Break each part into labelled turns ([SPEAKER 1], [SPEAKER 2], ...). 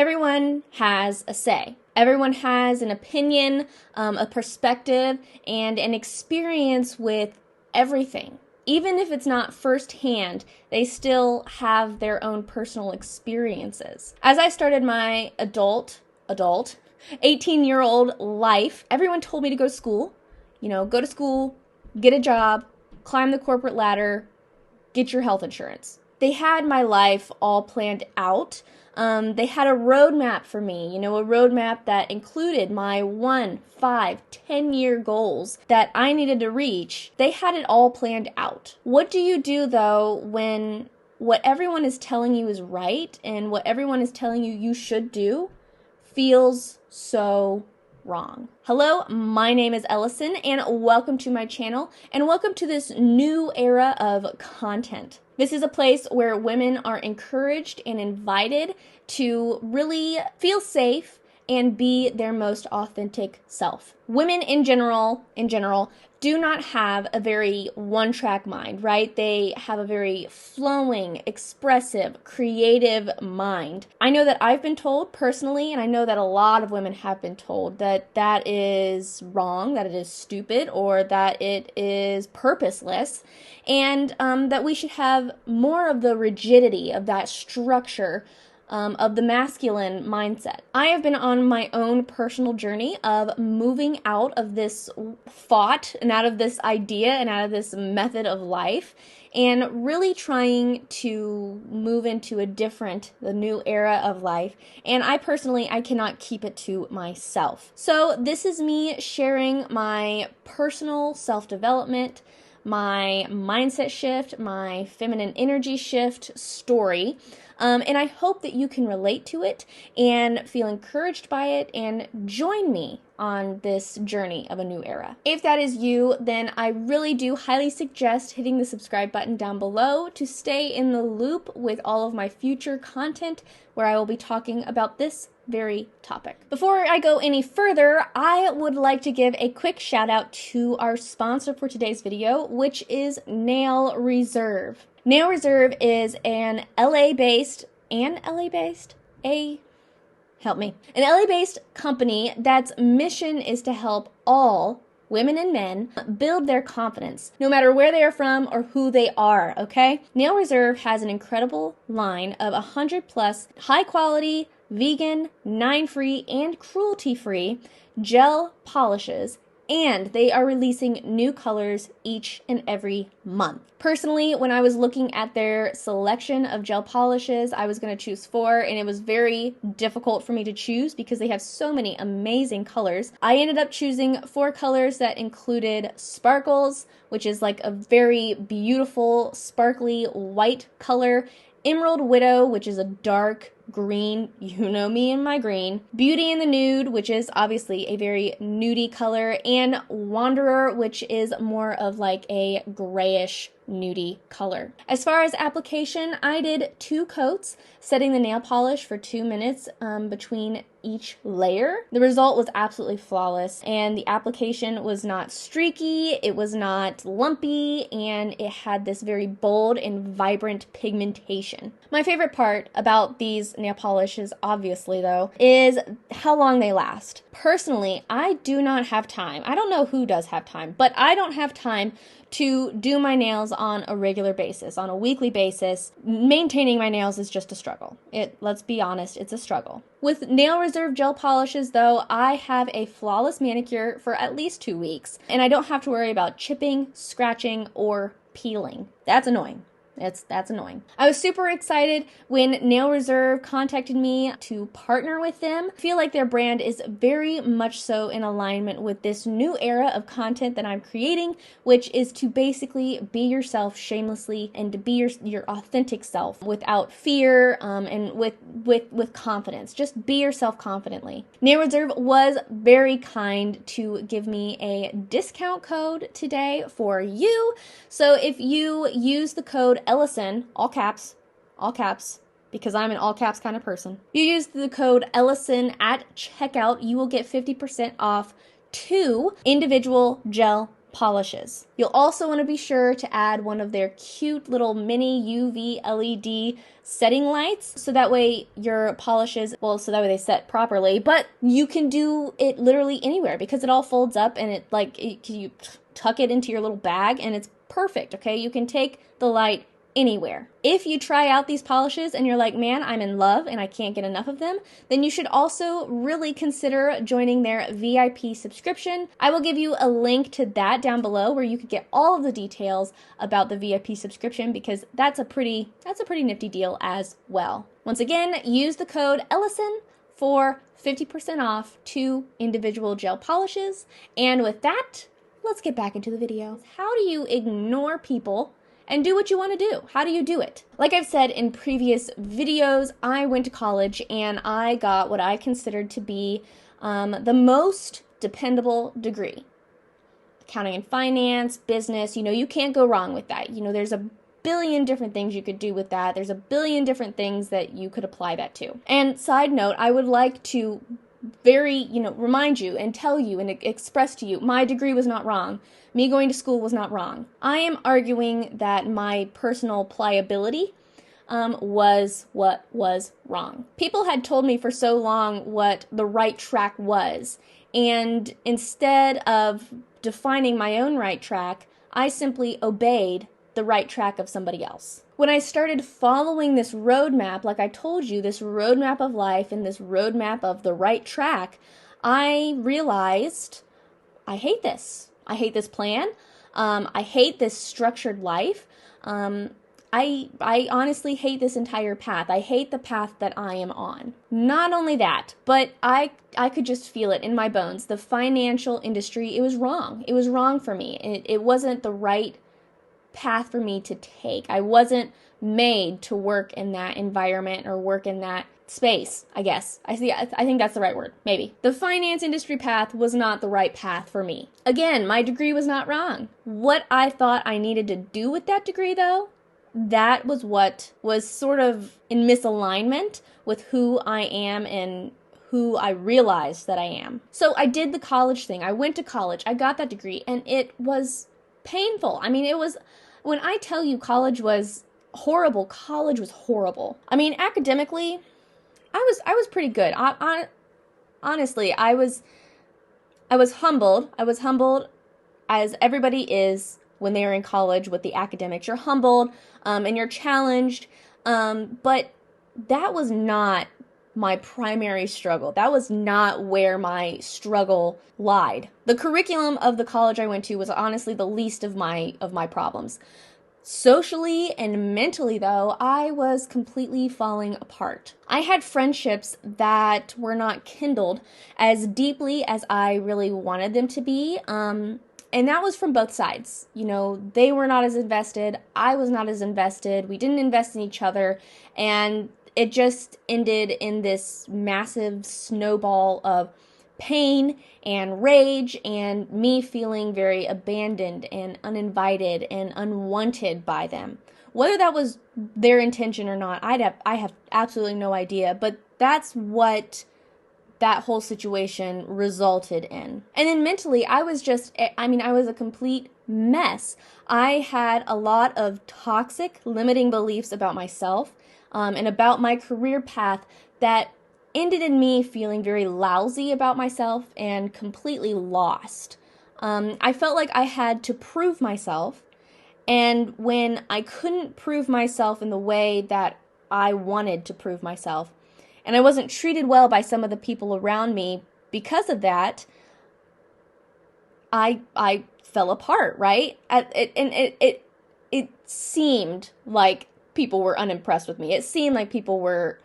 [SPEAKER 1] Everyone has a say. Everyone has an opinion, a perspective, and an experience with everything. Even if it's not firsthand, they still have their own personal experiences. As I started my adult 18-year-old life, everyone told me to go to school. Go to school, get a job, climb the corporate ladder, get your health insurance. They had my life all planned out. They had a roadmap for me, a roadmap that included my 1, 5, 10-year goals that I needed to reach. They had it all planned out. What do you do, though, when what everyone is telling you is right and what everyone is telling you should do feels so wrong? Hello, my name is Ellison, and welcome to my channel, and welcome to this new era of content. This is a place where women are encouraged and invited to really feel safe and be their most authentic self. Women in general do not have a very one-track mind, right? They have a very flowing, expressive, creative mind. I know that I've been told personally, and I know that a lot of women have been told that that is wrong, that it is stupid, or that it is purposeless, and that we should have more of the rigidity of that structure of the masculine mindset. I have been on my own personal journey of moving out of this thought and out of this idea and out of this method of life, and really trying to move into the new era of life. And I cannot keep it to myself. So this is me sharing my personal self-development, my mindset shift, my feminine energy shift story. And I hope that you can relate to it and feel encouraged by it and join me on this journey of a new era. If that is you, then I really do highly suggest hitting the subscribe button down below to stay in the loop with all of my future content where I will be talking about this very topic. Before I go any further, I would like to give a quick shout out to our sponsor for today's video, which is Nail Reserve. Nail Reserve is an LA-based company that's mission is to help all women and men build their confidence, no matter where they are from or who they are, okay? Nail Reserve has an incredible line of 100+ high-quality, vegan, 9-free, and cruelty-free gel polishes, and they are releasing new colors each and every month. Personally, when I was looking at their selection of gel polishes, I was going to choose 4, and it was very difficult for me to choose because they have so many amazing colors. I ended up choosing 4 colors that included Sparkles, which is like a very beautiful, sparkly white color, Emerald Widow, which is a dark green, you know me and my green, Beauty in the Nude, which is obviously a very nudie color, and Wanderer, which is more of like a grayish nudie color. As far as application, I did 2 coats, setting the nail polish for 2 minutes between each layer. The result was absolutely flawless, and the application was not streaky, it was not lumpy, and it had this very bold and vibrant pigmentation. My favorite part about these nail polishes, obviously though, is how long they last. Personally, I do not have time. I don't know who does have time, but I don't have time to do my nails on a regular basis, on a weekly basis. Maintaining my nails is just a struggle. Let's be honest, it's a struggle. With Nail Reserve gel polishes, though, I have a flawless manicure for at least 2 weeks, and I don't have to worry about chipping, scratching, or peeling. That's annoying. That's annoying. I was super excited when Nail Reserve contacted me to partner with them. I feel like their brand is very much so in alignment with this new era of content that I'm creating, which is to basically be yourself shamelessly and to be your authentic self without fear and with confidence. Just be yourself confidently. Nail Reserve was very kind to give me a discount code today for you. So if you use the code Ellison, all caps, because I'm an all caps kind of person. You use the code Ellison at checkout, you will get 50% off 2 individual gel polishes. You'll also want to be sure to add one of their cute little mini UV LED setting lights, so that way your polishes, so that way they set properly, but you can do it literally anywhere because it all folds up and you tuck it into your little bag and it's perfect, okay? You can take the light anywhere. If you try out these polishes and you're like, man, I'm in love and I can't get enough of them, then you should also really consider joining their VIP subscription. I will give you a link to that down below where you could get all of the details about the VIP subscription, because that's a pretty nifty deal as well. Once again, use the code Ellison for 50% off 2 individual gel polishes. And with that, let's get back into the video. How do you ignore people and do what you want to do? How do you do it? Like I've said in previous videos, I went to college and I got what I considered to be the most dependable degree. Accounting and finance, business, you can't go wrong with that. There's a billion different things you could do with that. There's a billion different things that you could apply that to. And side note, I would like to remind you and tell you and express to you, my degree was not wrong. Me going to school was not wrong. I am arguing that my personal pliability was what was wrong. People had told me for so long what the right track was, and instead of defining my own right track, I simply obeyed the right track of somebody else. When I started following this roadmap, like I told you, this roadmap of life and this roadmap of the right track, I realized I hate this. I hate this plan. I hate this structured life. I honestly hate this entire path. I hate the path that I am on. Not only that, but I could just feel it in my bones. The financial industry, it was wrong. It was wrong for me. It wasn't the right path for me to take. I wasn't made to work in that environment or work in that space, I guess. I think that's the right word, maybe. The finance industry path was not the right path for me. Again, my degree was not wrong. What I thought I needed to do with that degree, though, that was what was sort of in misalignment with who I am and who I realized that I am. So I did the college thing. I went to college. I got that degree, and it was painful. I mean, it was, when I tell you college was horrible, college was horrible. I mean, academically, I was pretty good. Honestly, I was humbled. I was humbled, as everybody is when they are in college with the academics. You're humbled, and you're challenged, but that was not my primary struggle. That was not where my struggle lied. The curriculum of the college I went to was honestly the least of my problems. Socially and mentally, though, I was completely falling apart. I had friendships that were not kindled as deeply as I really wanted them to be, and that was from both sides. They were not as invested, I was not as invested, we didn't invest in each other, and it just ended in this massive snowball of pain and rage and me feeling very abandoned and uninvited and unwanted by them. Whether that was their intention or not, I have absolutely no idea, but that's what that whole situation resulted in. And then mentally, I was a complete mess. I had a lot of toxic, limiting beliefs about myself, and about my career path that ended in me feeling very lousy about myself and completely lost. I felt like I had to prove myself, and when I couldn't prove myself in the way that I wanted to prove myself, and I wasn't treated well by some of the people around me because of that, I fell apart, right? It seemed like people were unimpressed with me. It seemed like people were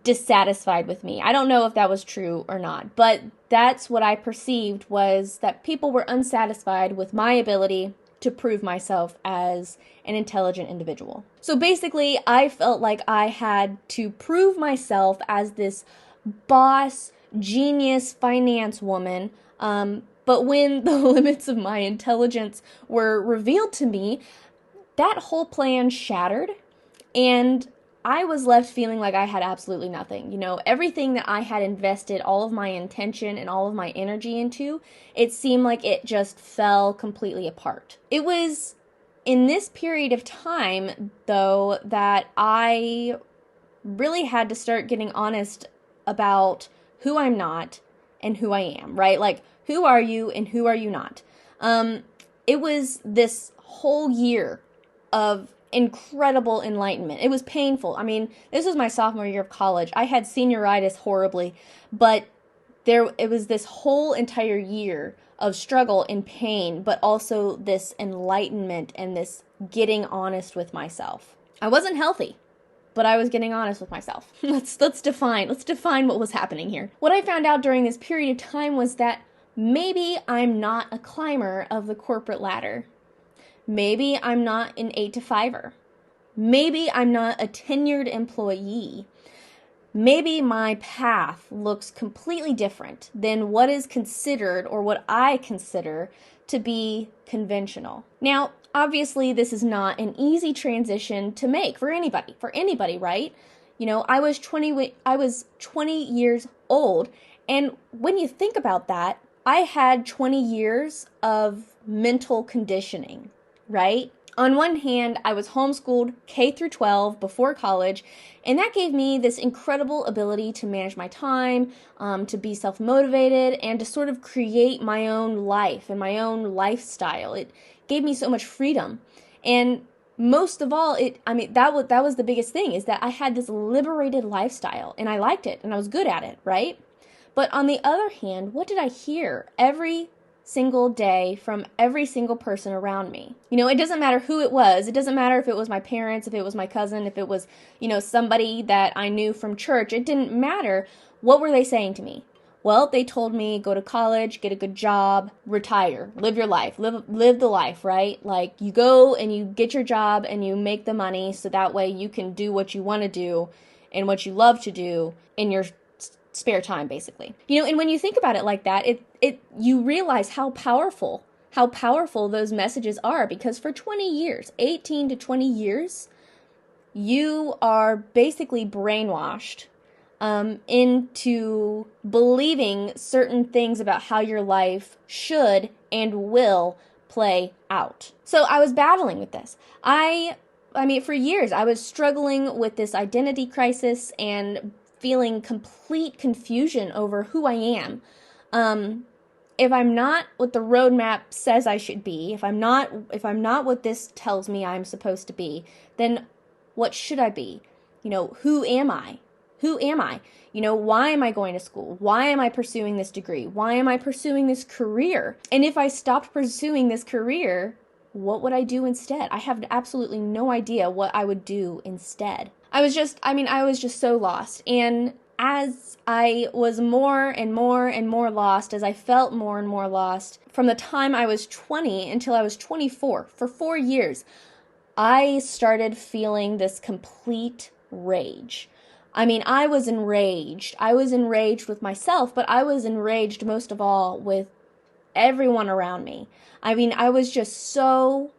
[SPEAKER 1] dissatisfied with me. I don't know if that was true or not, but that's what I perceived, was that people were unsatisfied with my ability to prove myself as an intelligent individual. So basically, I felt like I had to prove myself as this boss, genius finance woman, but when the limits of my intelligence were revealed to me, that whole plan shattered, and I was left feeling like I had absolutely nothing. Everything that I had invested all of my intention and all of my energy into, it seemed like it just fell completely apart. It was in this period of time, though, that I really had to start getting honest about who I'm not and who I am, right? Like, who are you and who are you not? It was this whole year of incredible enlightenment. It was painful. I mean, this was my sophomore year of college. I had senioritis horribly, but it was this whole entire year of struggle and pain, but also this enlightenment and this getting honest with myself. I wasn't healthy, but I was getting honest with myself. Let's define what was happening here. What I found out during this period of time was that maybe I'm not a climber of the corporate ladder. Maybe I'm not an 8-to-5er. Maybe I'm not a tenured employee. Maybe my path looks completely different than what is considered or what I consider to be conventional. Now, obviously, this is not an easy transition to make for anybody, right? I was 20 years old, and when you think about that, I had 20 years of mental conditioning, right? On one hand, I was homeschooled K through 12 before college, and that gave me this incredible ability to manage my time, to be self-motivated, and to sort of create my own life and my own lifestyle. It gave me so much freedom. And most of all, that was the biggest thing, is that I had this liberated lifestyle, and I liked it, and I was good at it, right? But on the other hand, what did I hear every single day from every single person around me? It doesn't matter who it was. It doesn't matter if it was my parents, if it was my cousin, if it was, somebody that I knew from church. It didn't matter. What were they saying to me? Well, they told me, go to college, get a good job, retire, live your life, live the life, right? Like, you go and you get your job and you make the money so that way you can do what you want to do and what you love to do in your spare time, basically. And when you think about it like that, you realize how powerful those messages are, because for 20 years, 18 to 20 years, you are basically brainwashed into believing certain things about how your life should and will play out. So I was battling with this. I mean, for years, I was struggling with this identity crisis and feeling complete confusion over who I am. If I'm not what the roadmap says I should be, if I'm not what this tells me I'm supposed to be, then what should I be? Who am I? Who am I? Why am I going to school? Why am I pursuing this degree? Why am I pursuing this career? And if I stopped pursuing this career, what would I do instead? I have absolutely no idea what I would do instead. I was just so lost. And as I was more and more and more lost, as I felt more and more lost, from the time I was 20 until I was 24, for 4 years, I started feeling this complete rage. I was enraged. I was enraged with myself, but I was enraged most of all with everyone around me. I was just so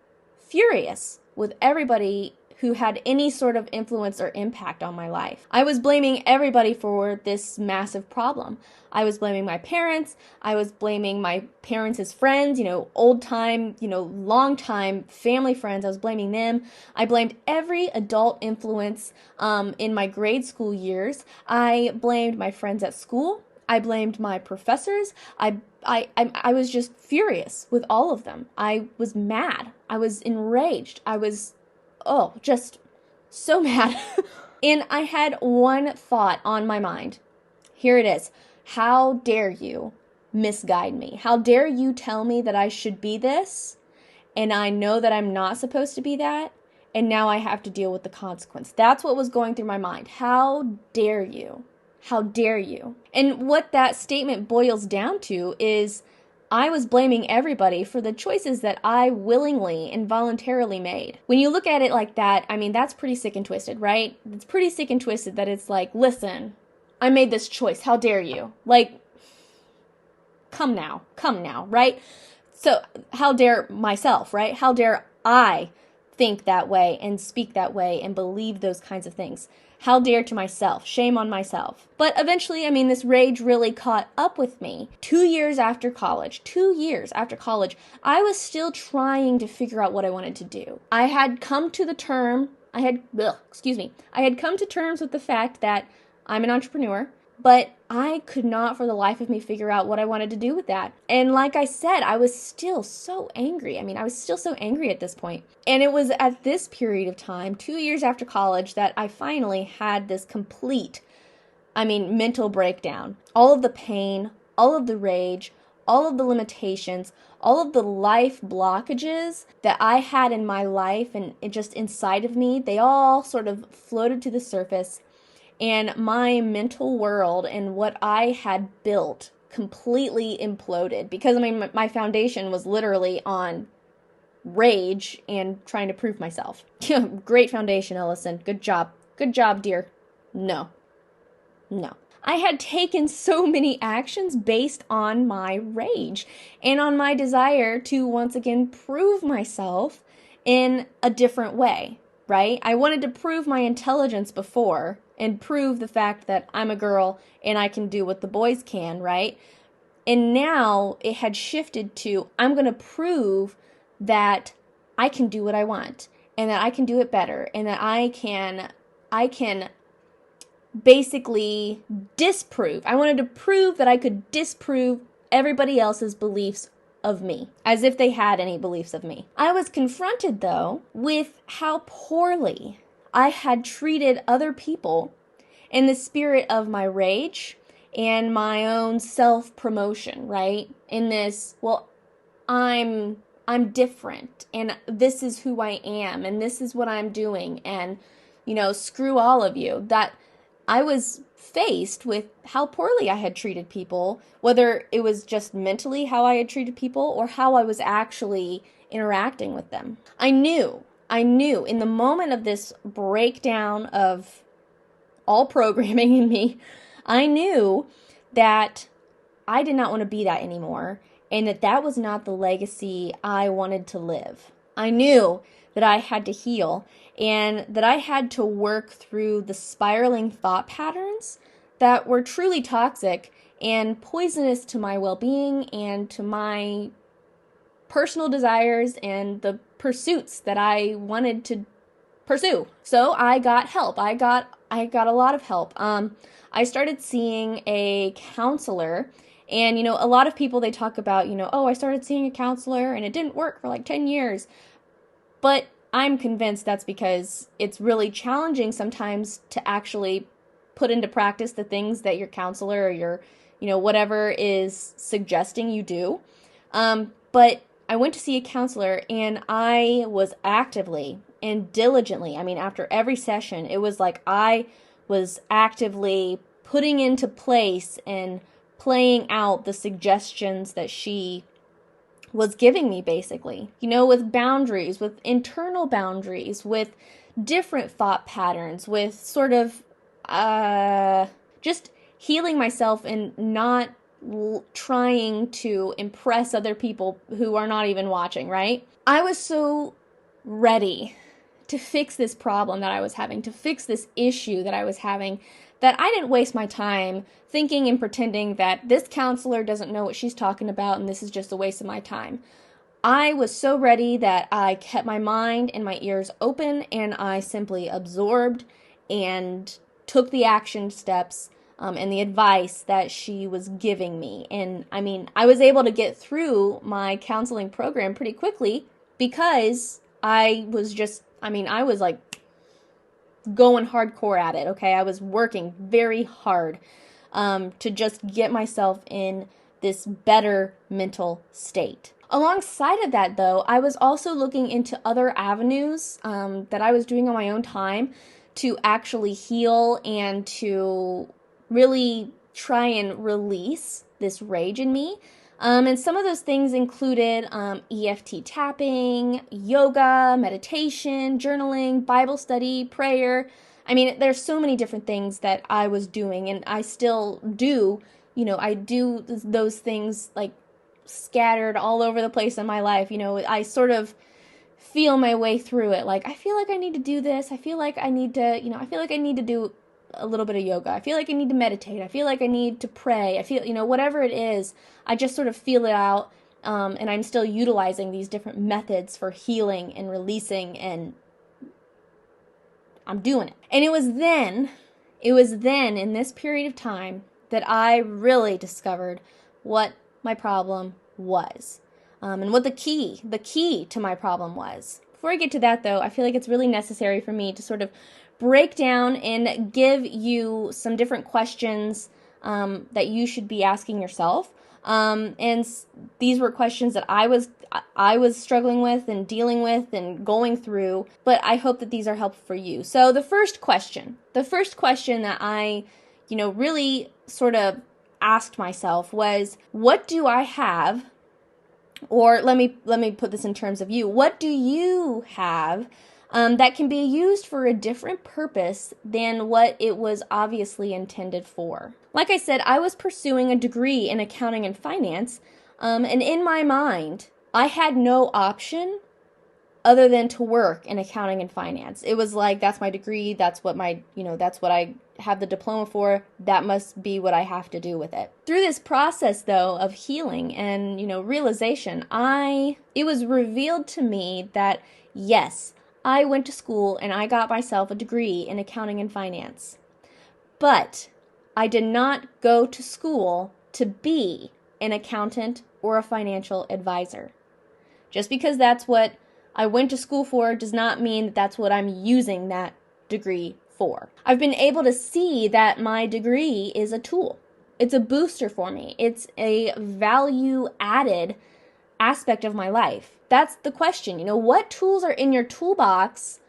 [SPEAKER 1] furious with everybody who had any sort of influence or impact on my life. I was blaming everybody for this massive problem. I was blaming my parents. I was blaming my parents' friends, old time, long time family friends. I was blaming them. I blamed every adult influence in my grade school years. I blamed my friends at school. I blamed my professors. I was just furious with all of them. I was mad. I was enraged. I was just so mad. And I had one thought on my mind. Here it is. How dare you misguide me? How dare you tell me that I should be this, and I know that I'm not supposed to be that, and now I have to deal with the consequence. That's what was going through my mind. How dare you? How dare you? And what that statement boils down to is I was blaming everybody for the choices that I willingly and voluntarily made. When you look at it like that, that's pretty sick and twisted, right? It's pretty sick and twisted that it's like, listen, I made this choice. How dare you? Like, come now, right? So how dare myself, right? How dare I think that way and speak that way and believe those kinds of things. How dare to myself, shame on myself. But eventually, this rage really caught up with me. 2 years after college, I was still trying to figure out what I wanted to do. I had come to terms with the fact that I'm an entrepreneur, but I could not for the life of me figure out what I wanted to do with that. And like I said, I was still so angry. I was still so angry at this point. And it was at this period of time, 2 years after college, that I finally had this complete, mental breakdown. All of the pain, all of the rage, all of the limitations, all of the life blockages that I had in my life and just inside of me, they all sort of floated to the surface. And my mental world and what I had built completely imploded because, my foundation was literally on rage and trying to prove myself. Great foundation, Ellison. Good job. Good job, dear. No. I had taken so many actions based on my rage and on my desire to once again prove myself in a different way, right? I wanted to prove my intelligence before and prove the fact that I'm a girl and I can do what the boys can, right? And now it had shifted to, I'm going to prove that I can do what I want and that I can do it better and that I can basically disprove. I wanted to prove that I could disprove everybody else's beliefs of me, as if they had any beliefs of me. I was confronted, though, with how poorly I had treated other people in the spirit of my rage and my own self-promotion, right? In this, I'm different and this is who I am and this is what I'm doing and, screw all of you. That I was faced with how poorly I had treated people, whether it was just mentally how I had treated people or how I was actually interacting with them. I knew in the moment of this breakdown of all programming in me, I knew that I did not want to be that anymore and that was not the legacy I wanted to live. I knew that I had to heal and that I had to work through the spiraling thought patterns that were truly toxic and poisonous to my well-being and to my personal desires and the pursuits that I wanted to pursue. So I got help. I got a lot of help. I started seeing a counselor, and a lot of people, they talk about, I started seeing a counselor and it didn't work for like 10 years. But I'm convinced that's because it's really challenging sometimes to actually put into practice the things that your counselor or your, whatever is suggesting you do. But I went to see a counselor and I was actively and diligently, after every session, it was like I was actively putting into place and playing out the suggestions that she was giving me, basically, with boundaries, with internal boundaries, with different thought patterns, with sort of just healing myself and not trying to impress other people who are not even watching, right? I was so ready to fix this problem that I was having, to fix this issue that I was having, that I didn't waste my time thinking and pretending that this counselor doesn't know what she's talking about and this is just a waste of my time. I was so ready that I kept my mind and my ears open and I simply absorbed and took the action steps and the advice that she was giving me. And I was able to get through my counseling program pretty quickly because I was just, I was like going hardcore at it, okay? I was working very hard to just get myself in this better mental state. Alongside of that, though, I was also looking into other avenues that I was doing on my own time to actually heal and to really try and release this rage in me. And some of those things included EFT tapping, yoga, meditation, journaling, Bible study, prayer. There's so many different things that I was doing, and I still do. I do those things like scattered all over the place in my life. I sort of feel my way through it. Like, I feel like I need to do this. I feel like I need to, I feel like I need to do a little bit of yoga. I feel like I need to meditate. I feel like I need to pray. I feel, whatever it is, I just sort of feel it out. And I'm still utilizing these different methods for healing and releasing, and I'm doing it. And it was then in this period of time that I really discovered what my problem was. And what the key to my problem was. Before I get to that, though, I feel like it's really necessary for me to sort of break down and give you some different questions that you should be asking yourself. And these were questions that I was struggling with and dealing with and going through, but I hope that these are helpful for you. So the first question that I, really sort of asked myself was, what do I have? Or let me put this in terms of you. What do you have that can be used for a different purpose than what it was obviously intended for? Like I said, I was pursuing a degree in accounting and finance, and in my mind, I had no option other than to work in accounting and finance. It was like, that's my degree, that's what that's what I have the diploma for, that must be what I have to do with it. Through this process, though, of healing and, realization, it was revealed to me that, yes, I went to school and I got myself a degree in accounting and finance. But I did not go to school to be an accountant or a financial advisor. Just because that's what I went to school for does not mean that that's what I'm using that degree for. I've been able to see that my degree is a tool. It's a booster for me. It's a value added aspect of my life. That's the question. What tools are in your toolbox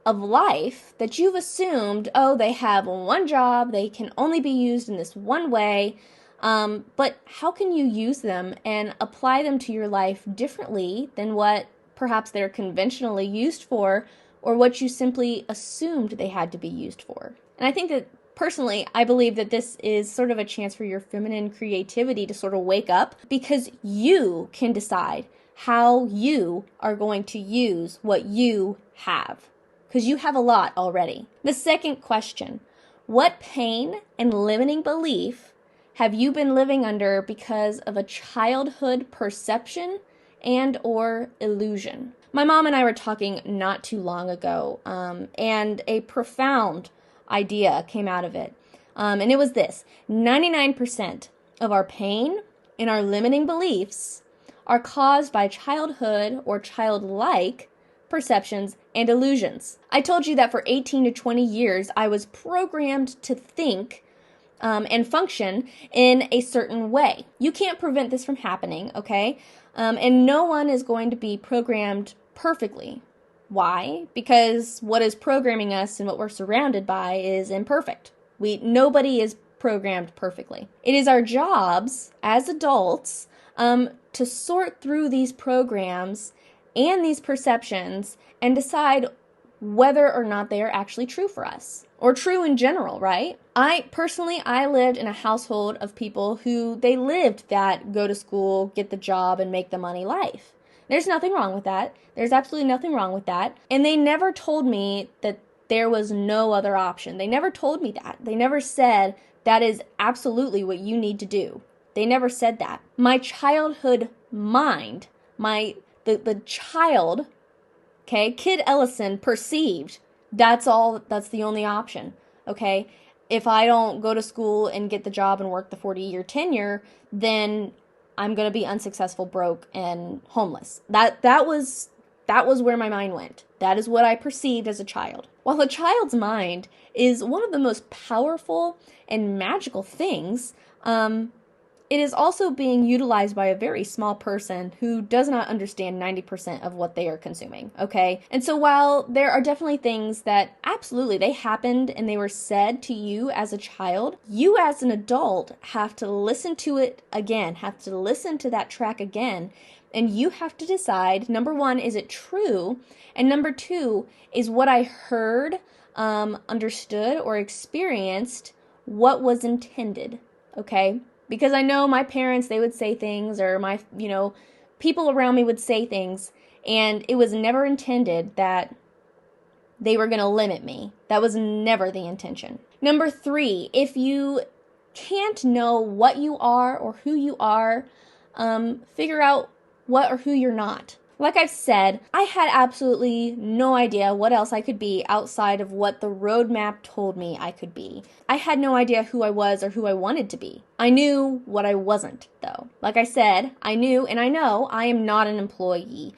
[SPEAKER 1] of life that you've assumed, they have one job, they can only be used in this one way, but how can you use them and apply them to your life differently than what perhaps they're conventionally used for, or what you simply assumed they had to be used for? And I think that, personally, I believe that this is sort of a chance for your feminine creativity to sort of wake up, because you can decide how you are going to use what you have, because you have a lot already. The second question, what pain and limiting belief have you been living under because of a childhood perception and or illusion? My mom and I were talking not too long ago, and a profound idea came out of it. And it was this: 99% of our pain and our limiting beliefs are caused by childhood or childlike perceptions and illusions. I told you that for 18 to 20 years, I was programmed to think and function in a certain way. You can't prevent this from happening, okay? And no one is going to be programmed perfectly. Why? Because what is programming us and what we're surrounded by is imperfect. Nobody is programmed perfectly. It is our jobs as adults to sort through these programs and these perceptions and decide whether or not they are actually true for us, or true in general, right? I lived in a household of people who they lived that go to school, get the job, and make the money life. There's nothing wrong with that. There's absolutely nothing wrong with that. And they never told me that there was no other option. They never told me that. They never said that is absolutely what you need to do. They never said that. My childhood mind, the child, okay, Kid Ellison perceived that's the only option, okay? If I don't go to school and get the job and work the 40-year tenure, then I'm going to be unsuccessful, broke, and homeless. That was where my mind went. That is what I perceived as a child. While a child's mind is one of the most powerful and magical things, it is also being utilized by a very small person who does not understand 90% of what they are consuming, okay? And so while there are definitely things that absolutely they happened and they were said to you as a child, you as an adult have to listen to it again, have to listen to that track again, and you have to decide, number one, is it true? And number two, is what I heard, understood, or experienced what was intended, okay? Because I know my parents, they would say things, or my, people around me would say things, And it was never intended that they were going to limit me. That was never the intention. Number 3, if you can't know what you are or who you are, figure out what or who you're not. Like I've said, I had absolutely no idea what else I could be outside of what the roadmap told me I could be. I had no idea who I was or who I wanted to be. I knew what I wasn't, though. Like I said, I knew and I know I am not an employee,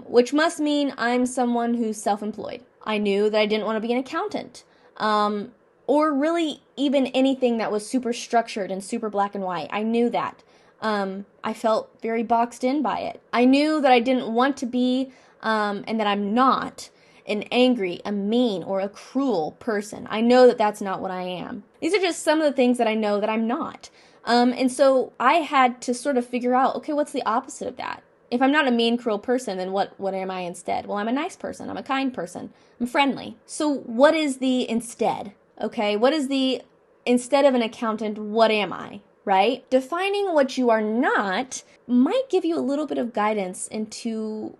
[SPEAKER 1] which must mean I'm someone who's self-employed. I knew that I didn't want to be an accountant, or really even anything that was super structured and super black and white. I knew that. I felt very boxed in by it. I knew that I didn't want to be, and that I'm not, an angry, a mean, or a cruel person. I know that that's not what I am. These are just some of the things that I know that I'm not. And so I had to sort of figure out, okay, what's the opposite of that? If I'm not a mean, cruel person, then what am I instead? Well, I'm a nice person. I'm a kind person. I'm friendly. So what is the instead? Okay, what is the, instead of an accountant, what am I? Right? Defining what you are not might give you a little bit of guidance into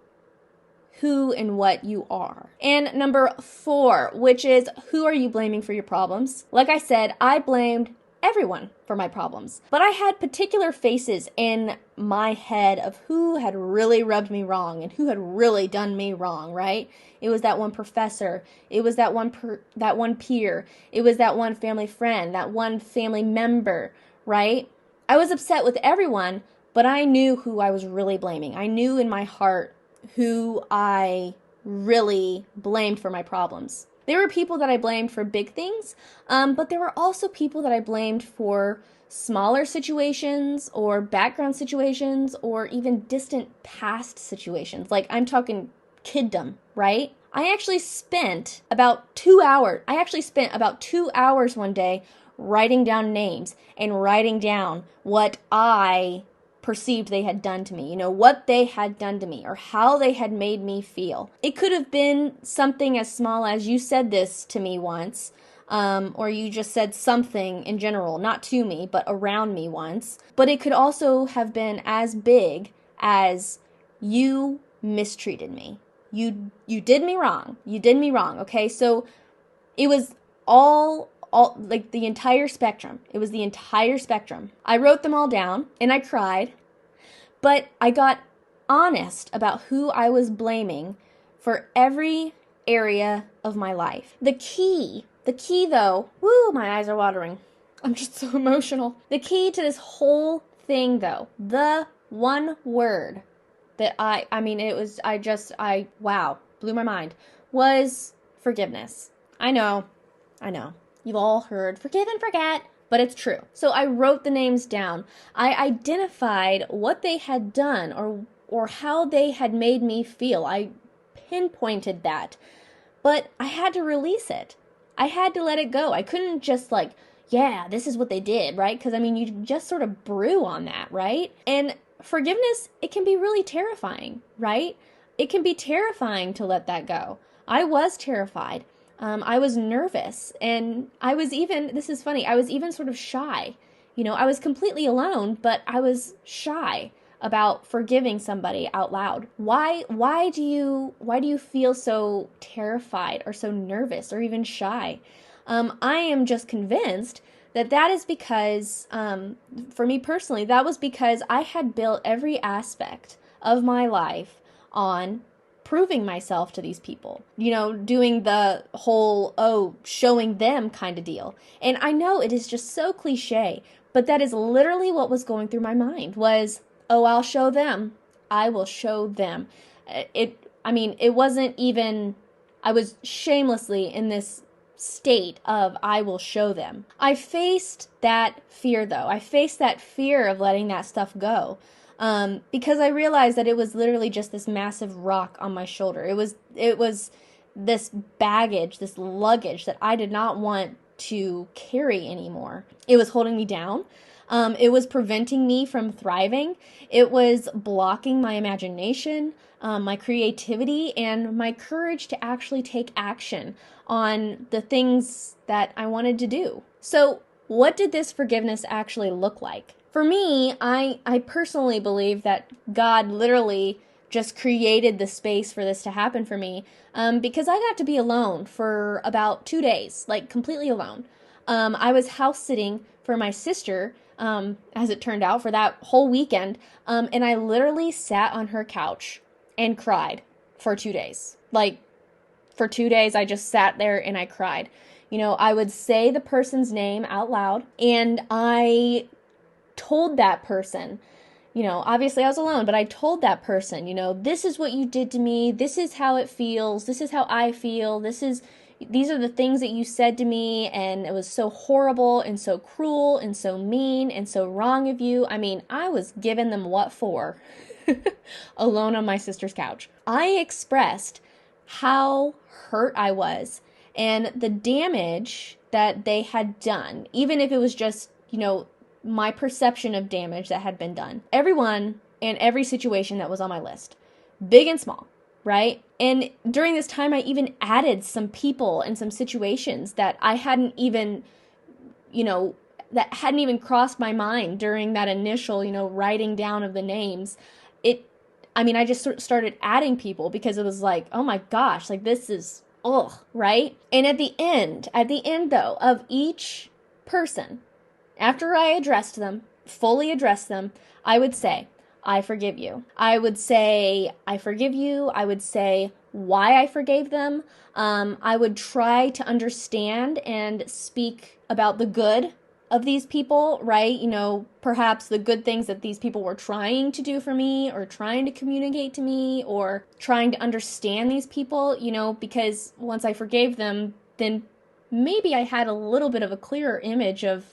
[SPEAKER 1] who and what you are. And number 4, which is, who are you blaming for your problems? Like I said, I blamed everyone for my problems, but I had particular faces in my head of who had really rubbed me wrong and who had really done me wrong, right? It was that one professor, it was that one peer, it was that one family friend, that one family member, right? I was upset with everyone, but I knew who I was really blaming. I knew in my heart who I really blamed for my problems. There were people that I blamed for big things, but there were also people that I blamed for smaller situations or background situations or even distant past situations. Like, I'm talking kiddom, right? I actually spent about 2 hours one day writing down names and writing down what I perceived they had done to me, what they had done to me or how they had made me feel. It could have been something as small as, you said this to me once, or you just said something in general, not to me, but around me once. But it could also have been as big as, you mistreated me. You did me wrong. You did me wrong, okay? So it was all like the entire spectrum. It was the entire spectrum. I wrote them all down and I cried, but I got honest about who I was blaming for every area of my life. The key though, woo, my eyes are watering. I'm just so emotional. The key to this whole thing though, the one word that wow, blew my mind, was forgiveness. I know. You've all heard forgive and forget, but it's true. So I wrote the names down. I identified what they had done or how they had made me feel. I pinpointed that. But I had to release it. I had to let it go. I couldn't just this is what they did, right? Because you just sort of brew on that, right? And forgiveness, it can be really terrifying, right? It can be terrifying to let that go. I was terrified. I was nervous, and I was even sort of shy. I was completely alone, but I was shy about forgiving somebody out loud. Why do you feel so terrified or so nervous or even shy? I am just convinced that is because, for me personally, that was because I had built every aspect of my life on proving myself to these people, doing the whole, showing them kind of deal. And I know it is just so cliche, but that is literally what was going through my mind was, I'll show them. I will show them. It wasn't even, I was shamelessly in this state of I will show them. I faced that fear though. I faced that fear of letting that stuff go. Because I realized that it was literally just this massive rock on my shoulder. It was this baggage, this luggage that I did not want to carry anymore. It was holding me down. It was preventing me from thriving. It was blocking my imagination, my creativity, and my courage to actually take action on the things that I wanted to do. So, what did this forgiveness actually look like? For me, I personally believe that God literally just created the space for this to happen for me, because I got to be alone for about 2 days, like completely alone. I was house sitting for my sister, as it turned out, for that whole weekend, and I literally sat on her couch and cried for 2 days. Like, for 2 days, I just sat there and I cried. I would say the person's name out loud, and I told that person, obviously I was alone, but I told that person, this is what you did to me. This is how it feels. This is how I feel. These are the things that you said to me, and it was so horrible and so cruel and so mean and so wrong of you. I mean, I was giving them what for alone on my sister's couch. I expressed how hurt I was and the damage that they had done, even if it was just, my perception of damage that had been done. Everyone and every situation that was on my list, big and small, right? And during this time, I even added some people and some situations that I hadn't even, that hadn't even crossed my mind during that initial, writing down of the names. I just sort of started adding people because it was like, oh my gosh, like this is, right? And at the end though, of each person, after I fully addressed them, I would say, I forgive you. I would say, I forgive you. I would say why I forgave them. I would try to understand and speak about the good of these people, right? Perhaps the good things that these people were trying to do for me, or trying to communicate to me, or trying to understand these people, because once I forgave them, then maybe I had a little bit of a clearer image of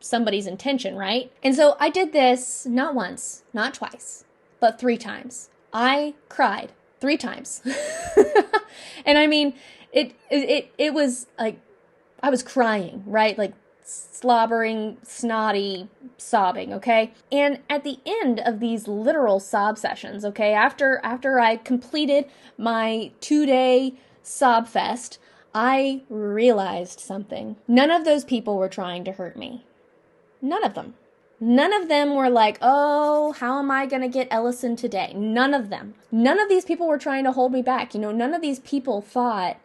[SPEAKER 1] somebody's intention, right? And so I did this not once, not twice, but 3 times. I cried 3 times. And it was like, I was crying, right? Like slobbering, snotty, sobbing, okay? And at the end of these literal sob sessions, okay, after I completed my 2-day sob fest, I realized something. None of those people were trying to hurt me. None of them. None of them were like, oh, how am I going to get Ellison today? None of them. None of these people were trying to hold me back. None of these people thought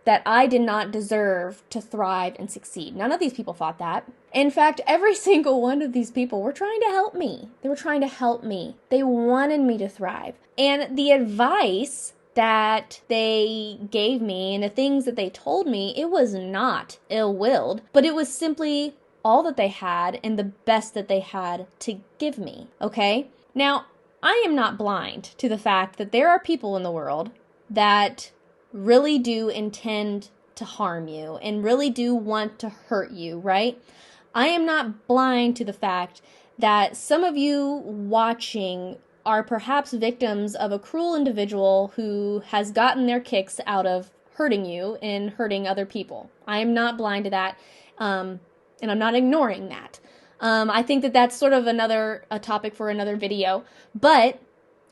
[SPEAKER 1] that I did not deserve to thrive and succeed. None of these people thought that. In fact, every single one of these people were trying to help me. They were trying to help me. They wanted me to thrive. And the advice that they gave me and the things that they told me, it was not ill-willed, but it was simply all that they had and the best that they had to give me, okay? Now, I am not blind to the fact that there are people in the world that really do intend to harm you and really do want to hurt you, right? I am not blind to the fact that some of you watching are perhaps victims of a cruel individual who has gotten their kicks out of hurting you and hurting other people. I am not blind to that. And I'm not ignoring that. I think that that's sort of a topic for another video. But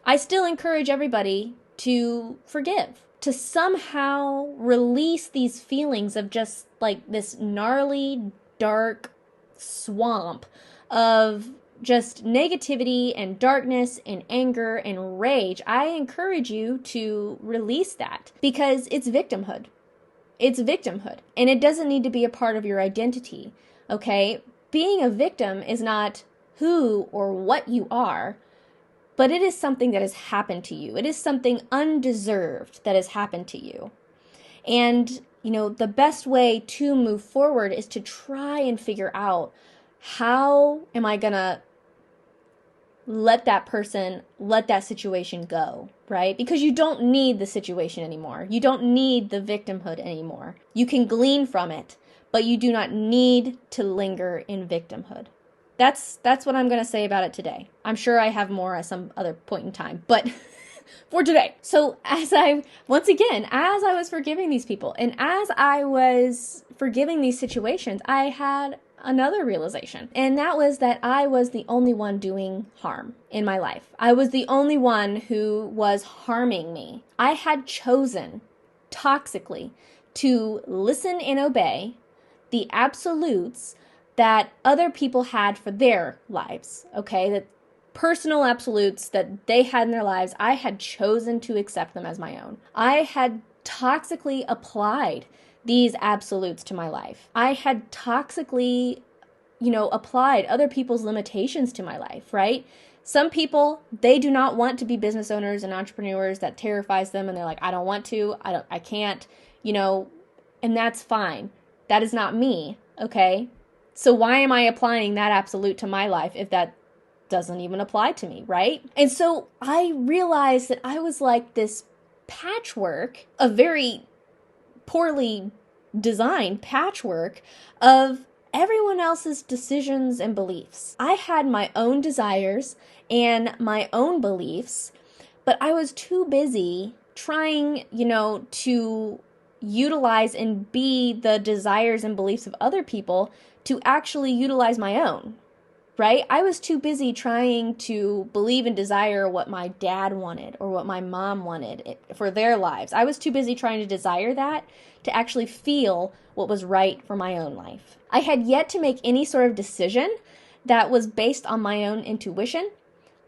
[SPEAKER 1] I still encourage everybody to forgive, to somehow release these feelings of just like this gnarly, dark swamp of just negativity and darkness and anger and rage. I encourage you to release that because it's victimhood. It's victimhood. And it doesn't need to be a part of your identity. Okay, being a victim is not who or what you are, but it is something that has happened to you. It is something undeserved that has happened to you. And, the best way to move forward is to try and figure out, how am I going to let that situation go, right? Because you don't need the situation anymore. You don't need the victimhood anymore. You can glean from it, but you do not need to linger in victimhood. That's what I'm going to say about it today. I'm sure I have more at some other point in time, but for today. So as I was forgiving these people and as I was forgiving these situations, I had another realization, and that was that I was the only one doing harm in my life. I was the only one who was harming me. I had chosen toxically to listen and obey the absolutes that other people had for their lives, okay? personal absolutes that they had in their lives, I had chosen to accept them as my own. I had toxically applied these absolutes to my life. I had toxically, applied other people's limitations to my life, right? Some people, they do not want to be business owners and entrepreneurs. That terrifies them, and they're like, I don't want to, I can't, and that's fine. That is not me, okay? So why am I applying that absolute to my life if that doesn't even apply to me, right? And so I realized that I was like this patchwork, a very poorly designed patchwork of everyone else's decisions and beliefs. I had my own desires and my own beliefs, but I was too busy trying, to utilize and be the desires and beliefs of other people to actually utilize my own, right? I was too busy trying to believe and desire what my dad wanted or what my mom wanted for their lives. I was too busy trying to desire that to actually feel what was right for my own life. I had yet to make any sort of decision that was based on my own intuition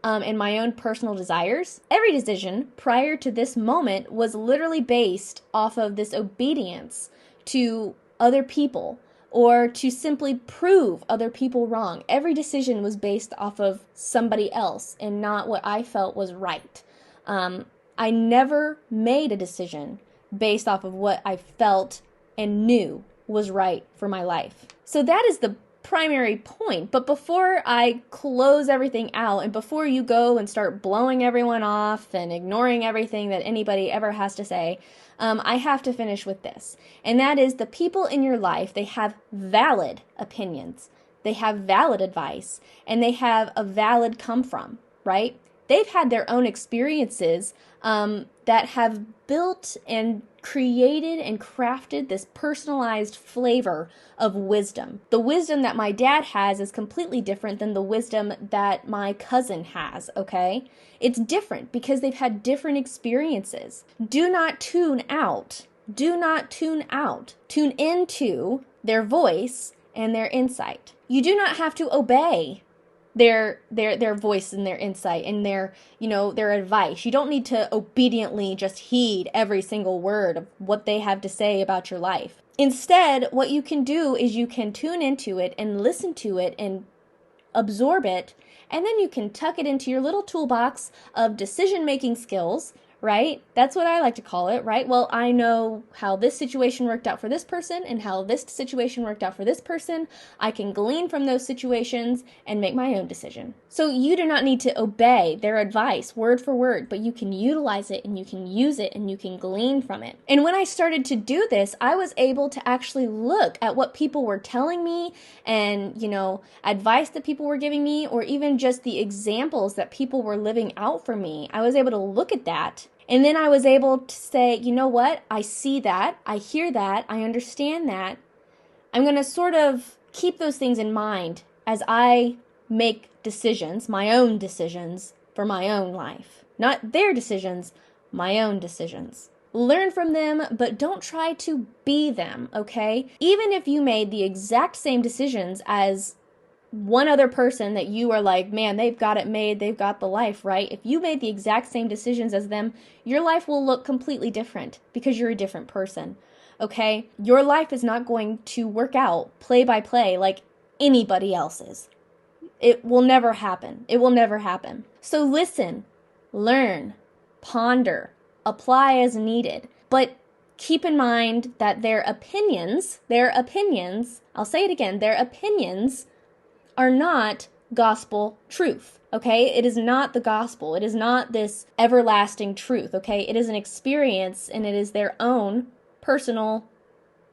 [SPEAKER 1] and my own personal desires. Every decision prior to this moment was literally based off of this obedience to other people or to simply prove other people wrong. Every decision was based off of somebody else and not what I felt was right. I never made a decision based off of what I felt and knew was right for my life. So that is the primary point. But before I close everything out and before you go and start blowing everyone off and ignoring everything that anybody ever has to say, I have to finish with this. And that is the people in your life, they have valid opinions. They have valid advice. And they have a valid come from, right? They've had their own experiences that have built and created and crafted this personalized flavor of wisdom. The wisdom that my dad has is completely different than the wisdom that my cousin has, okay? It's different because they've had different experiences. Do not tune out. Do not tune out. Tune into their voice and their insight. You do not have to obey their voice and their insight and their advice. You don't need to obediently just heed every single word of what they have to say about your life. Instead, what you can do is you can tune into it and listen to it and absorb it, and then you can tuck it into your little toolbox of decision-making skills, right? That's what I like to call it, right? Well, I know how this situation worked out for this person and how this situation worked out for this person. I can glean from those situations and make my own decision. So you do not need to obey their advice word for word, but you can utilize it and you can use it and you can glean from it. And when I started to do this, I was able to actually look at what people were telling me and, advice that people were giving me, or even just the examples that people were living out for me. I was able to look at that. And then I was able to say, you know what? I see that. I hear that. I understand that. I'm going to sort of keep those things in mind as I make decisions, my own decisions for my own life. Not their decisions, my own decisions. Learn from them, but don't try to be them, okay? Even if you made the exact same decisions as one other person that you are like, man, they've got it made, they've got the life, right? If you made the exact same decisions as them, your life will look completely different because you're a different person, okay? Your life is not going to work out play by play like anybody else's. It will never happen. It will never happen. So listen, learn, ponder, apply as needed, but keep in mind that their opinions, I'll say it again, their opinions are not gospel truth, okay? It is not the gospel. It is not this everlasting truth, okay? It is an experience and it is their own personal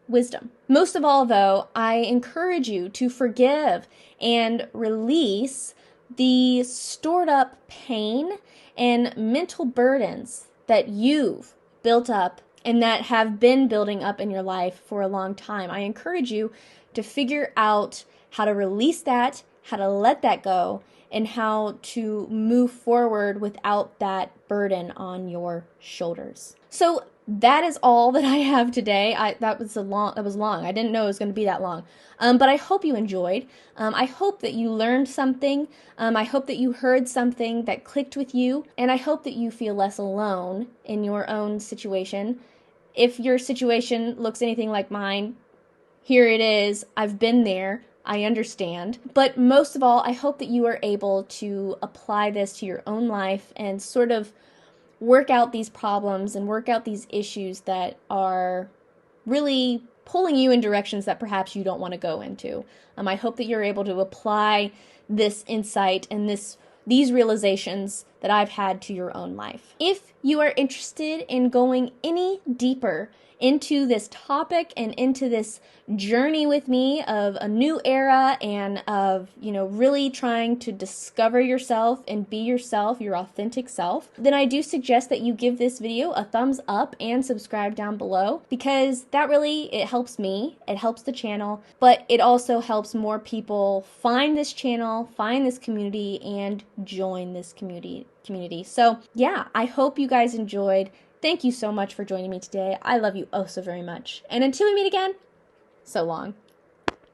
[SPEAKER 1] wisdom. Most of all, though, I encourage you to forgive and release the stored up pain and mental burdens that you've built up and that have been building up in your life for a long time. I encourage you to figure out how to release that, how to let that go, and how to move forward without that burden on your shoulders. So that is all that I have today. That was long. I didn't know it was going to be that long. But I hope you enjoyed. I hope that you learned something. I hope that you heard something that clicked with you, and I hope that you feel less alone in your own situation. If your situation looks anything like mine, here it is. I've been there. I understand. But most of all, I hope that you are able to apply this to your own life and sort of work out these problems and work out these issues that are really pulling you in directions that perhaps you don't want to go into. I hope that you're able to apply this insight and these realizations that I've had to your own life. If you are interested in going any deeper into this topic and into this journey with me of a new era and of, really trying to discover yourself and be yourself, your authentic self, then I do suggest that you give this video a thumbs up and subscribe down below, because it helps me, it helps the channel, but it also helps more people find this channel, find this community, and join this community. So yeah, I hope you guys enjoyed. Thank you so much for joining me today. I love you oh so very much. And until we meet again, so long.